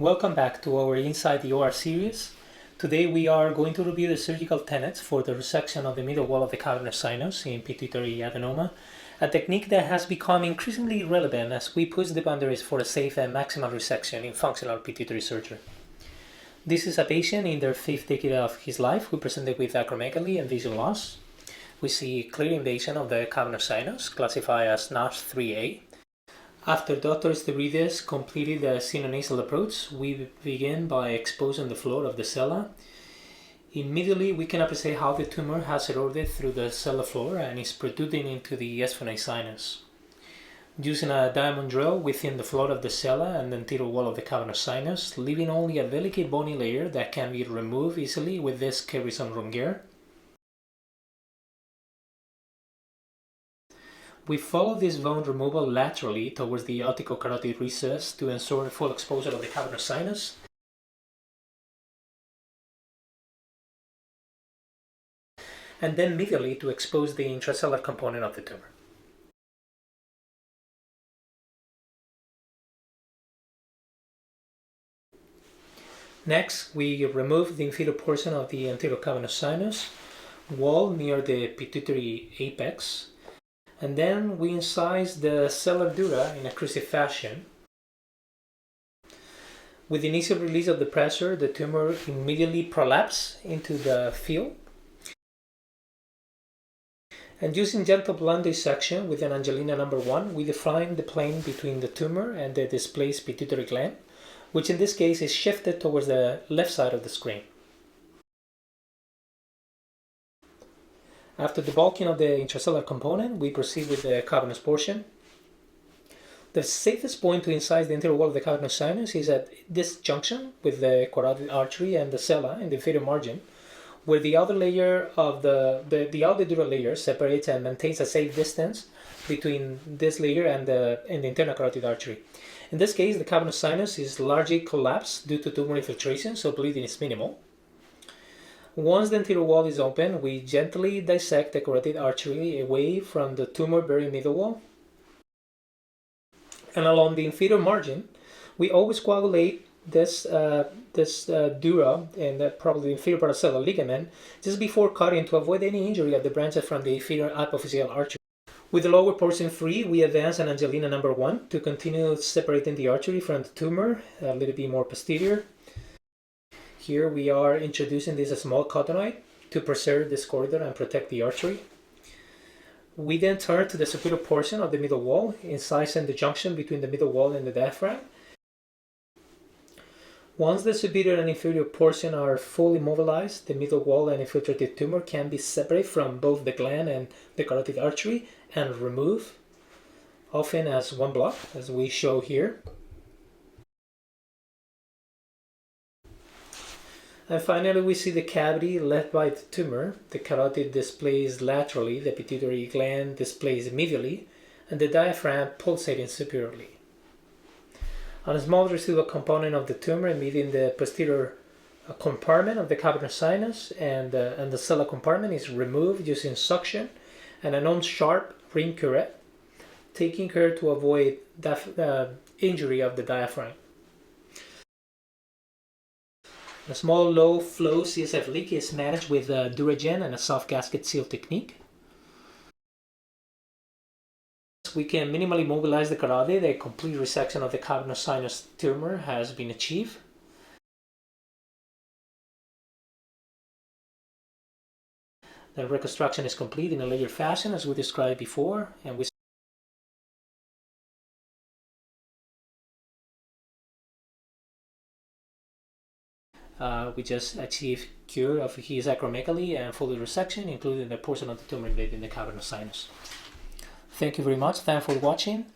Welcome back to our Inside the OR series. Today we are going to review the surgical tenets for the resection of the middle wall of the cavernous sinus in pituitary adenoma, a technique that has become increasingly relevant as we push the boundaries for a safe and maximal resection in functional pituitary surgery. This is a patient in their 5th decade of his life who presented with acromegaly and vision loss. We see clear invasion of the cavernous sinus, classified as Knosp 3A. After Dr. Stepwise completed the sinonasal approach, we begin by exposing the floor of the sellar. Immediately, we can appreciate how the tumor has eroded through the sellar floor and is protruding into the sphenoid sinus. Using a diamond drill within the floor of the sellar and the anterior wall of the cavernous sinus, leaving only a delicate bony layer that can be removed easily with this Kerrison room gear. We follow this bone removal laterally towards the opticocarotid recess to ensure full exposure of the cavernous sinus. And then medially to expose the intrasellar component of the tumor. Next, we remove the inferior portion of the anterior cavernous sinus wall near the pituitary apex. And then we incise the sellar dura in a cruciate fashion. With the initial release of the pressure, the tumor immediately prolapses into the field. And using gentle blunt dissection with an Angelina number 1, we define the plane between the tumor and the displaced pituitary gland, which in this case is shifted towards the left side of the screen. After debulking of the intrasellar component, we proceed with the cavernous portion. The safest point to incise the anterior wall of the cavernous sinus is at this junction with the carotid artery and the sellar in the inferior margin, where the outer layer of the outer dural layer separates and maintains a safe distance between this layer and the internal carotid artery. In this case, the cavernous sinus is largely collapsed due to tumor infiltration, so bleeding is minimal. Once the anterior wall is open, we gently dissect the carotid artery away from the tumor-bearing middle wall. And along the inferior margin, we always coagulate this dura and probably the inferior parasellar ligament just before cutting to avoid any injury of the branches from the inferior hypophyseal artery. With the lower portion free, we advance an Angelina number 1 to continue separating the artery from the tumor a little bit more posterior. Here we are introducing this small cottonoid to preserve this corridor and protect the artery. We then turn to the superior portion of the middle wall, incising the junction between the middle wall and the diaphragm. Once the superior and inferior portion are fully mobilized, the middle wall and infiltrated tumor can be separated from both the gland and the carotid artery and removed, often as one block, as we show here. And finally, we see the cavity left by the tumor. The carotid displays laterally, the pituitary gland displays medially, and the diaphragm pulsating superiorly. On a small residual component of the tumor meeting the posterior compartment of the cavernous sinus and the sellar compartment is removed using suction and a non-sharp ring curette, taking care to avoid injury of the diaphragm. A small low-flow CSF leak is managed with Duragen and a soft gasket-seal technique. We can minimally mobilize the carotid. A complete resection of the cavernous sinus tumor has been achieved. The reconstruction is complete in a layered fashion as we described before, and we just achieved cure of his acromegaly and full resection, including the portion of the tumor invading the cavernous sinus. Thank you very much. Thanks for watching.